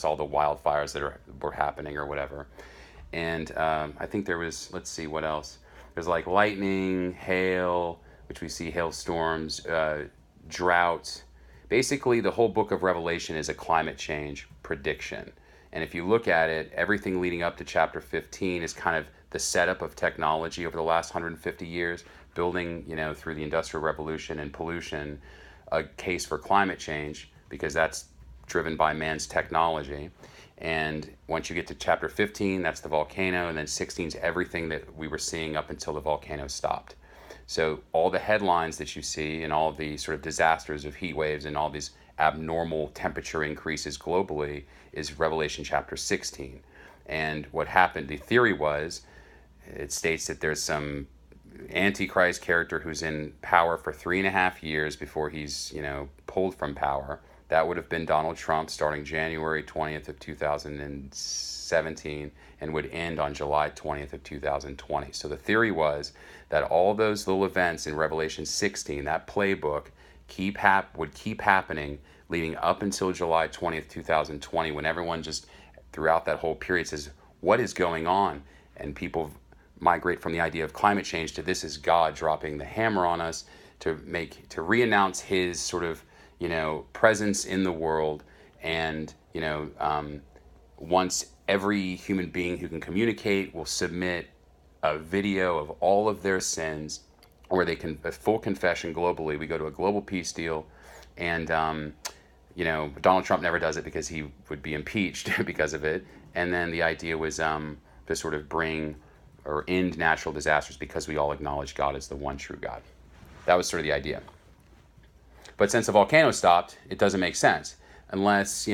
all the wildfires that were happening or whatever. And I think there was, let's see, what else? There's like lightning, hail, which we see hailstorms, drought. Basically, the whole book of Revelation is a climate change prediction. And if you look at it, everything leading up to chapter 15 is kind of the setup of technology over the last 150 years, building, through the Industrial Revolution and pollution, a case for climate change, because that's driven by man's technology. And once you get to chapter 15, that's the volcano, and then 16 is everything that we were seeing up until the volcano stopped. So all the headlines that you see and all the sort of disasters of heat waves and all these abnormal temperature increases globally is Revelation chapter 16. And what happened, the theory was, it states that there's some antichrist character who's in power for 3.5 years before he's, pulled from power. That would have been Donald Trump starting January 20th of 2017 and would end on July 20th of 2020. So the theory was that all those little events in Revelation 16, that playbook, would keep happening leading up until July 20th, 2020, when everyone just throughout that whole period says, what is going on? And people migrate from the idea of climate change to this is God dropping the hammer on us to re-announce his sort of presence in the world. And once every human being who can communicate will submit a video of all of their sins, where they can a full confession globally, we go to a global peace deal. And Donald Trump never does it because he would be impeached because of it. And then the idea was to sort of bring or end natural disasters because we all acknowledge God as the one true God. That was sort of the idea. But since the volcano stopped, it doesn't make sense. Unless,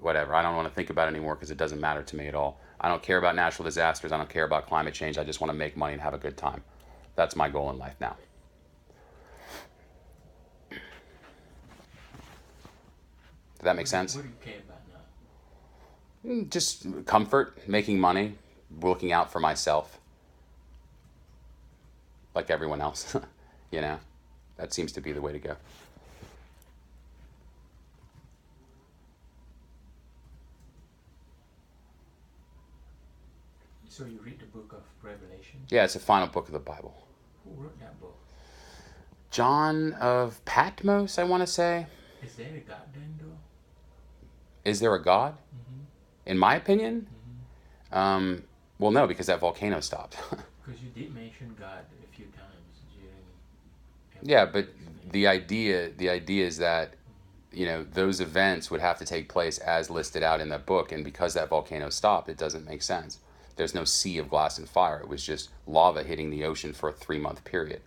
whatever. I don't want to think about it anymore because it doesn't matter to me at all. I don't care about natural disasters. I don't care about climate change. I just want to make money and have a good time. That's my goal in life now. Does that make sense? What do you care about now? Just comfort, making money, looking out for myself. Like everyone else. That seems to be the way to go. So you read the book of Revelation? Yeah, it's the final book of the Bible. Who wrote that book? John of Patmos, I want to say. Is there a God then, though? Is there a God? Mm-hmm. In my opinion? Mm-hmm. Well, no, because that volcano stopped. Because you did mention God a few times during. Yeah, but the idea is that those events would have to take place as listed out in that book, and because that volcano stopped, it doesn't make sense. There's no sea of glass and fire. It was just lava hitting the ocean for a 3-month period.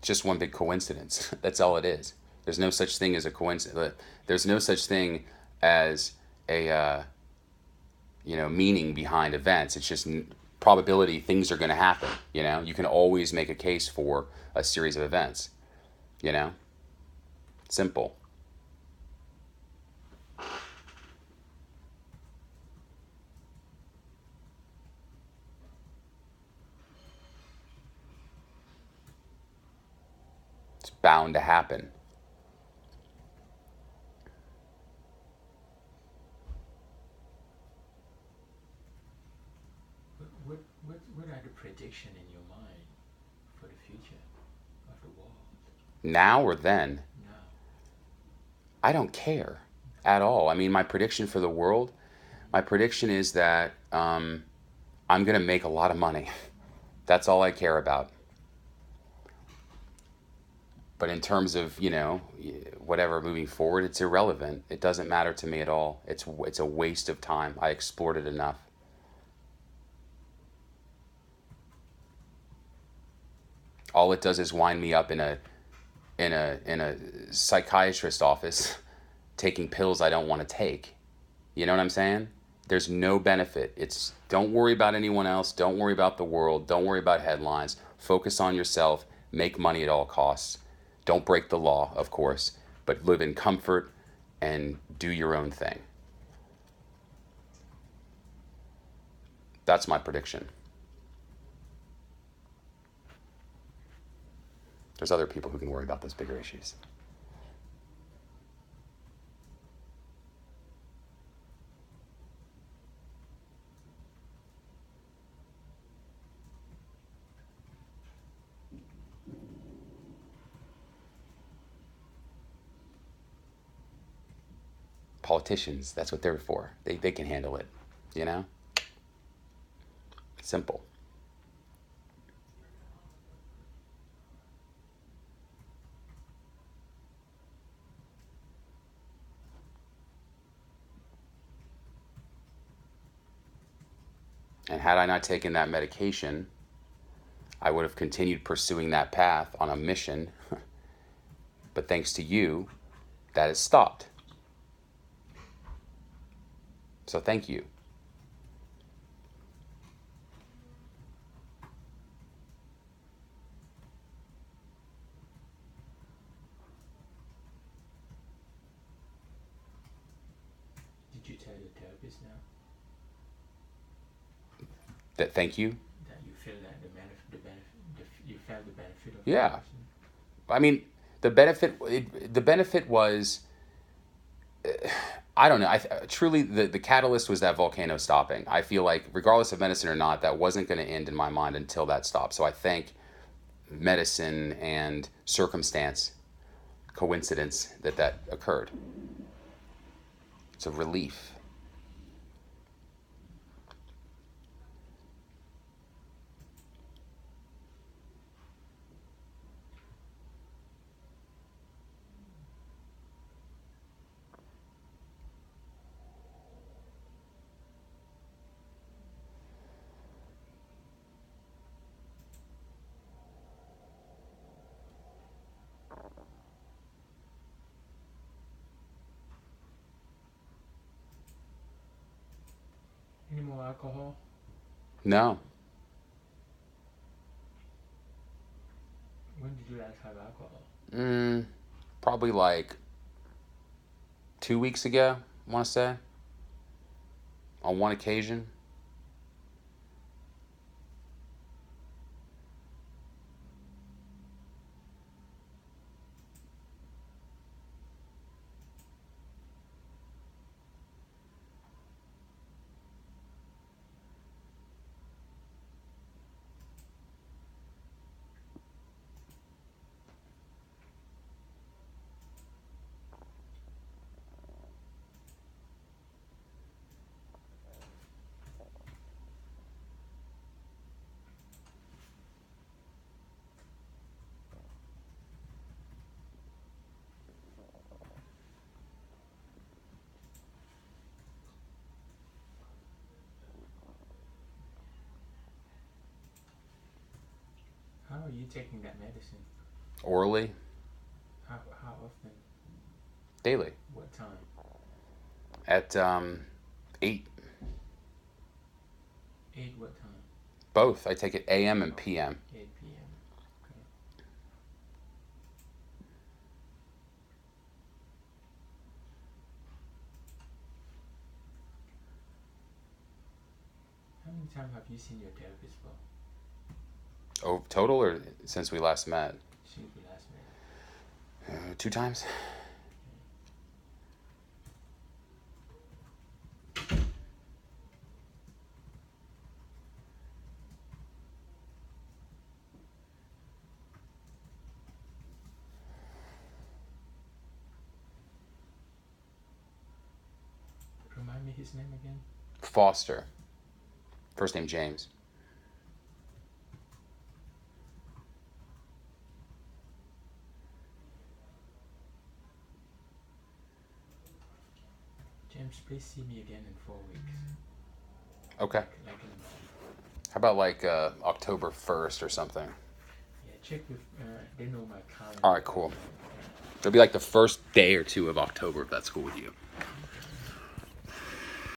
Just one big coincidence. That's all it is. There's no such thing as a coincidence. There's no such thing as a meaning behind events. It's just probability. Things are going to happen. You can always make a case for a series of events. Simple. It's bound to happen. What are the predictions in your mind for the future of the world? Now or then? Now. I don't care at all. I mean, my prediction for the world, my prediction is that I'm going to make a lot of money. That's all I care about. But in terms of, whatever moving forward, it's irrelevant. It doesn't matter to me at all. It's a waste of time. I explored it enough. All it does is wind me up in a psychiatrist office taking pills I don't want to take. You know what I'm saying? There's no benefit. It's don't worry about anyone else. Don't worry about the world. Don't worry about headlines. Focus on yourself. Make money at all costs. Don't break the law, of course, but live in comfort and do your own thing. That's my prediction. There's other people who can worry about those bigger issues. Politicians, that's what they're for. They can handle it, you know? Simple. And had I not taken that medication, I would have continued pursuing that path on a mission. But thanks to you, that has stopped. So thank you. Did you tell your therapist now That thank you. that you feel that you felt the benefit of Yeah. the medicine? I mean, the benefit was, I don't know. Truly, the catalyst was that volcano stopping. I feel like, regardless of medicine or not, that wasn't going to end in my mind until that stopped. So I thank medicine and circumstance, coincidence that occurred. It's a relief. Any more alcohol? No. When did you last have alcohol? Probably like 2 weeks ago, I want to say. On one occasion. How are you taking that medicine? Orally. How often? Daily. What time? At 8. 8 what time? Both. I take it AM and PM. 8 p.m. Okay. How many times have you seen your therapist for? Oh, total or since we last met? Since we last met. 2 times. Remind me his name again. Foster. First name James. James, please see me again in 4 weeks. Okay. Like in a month. How about like October 1st or something? Yeah, check with. They know my calendar. All right, cool. It'll be like the first day or 2 of October if that's cool with you.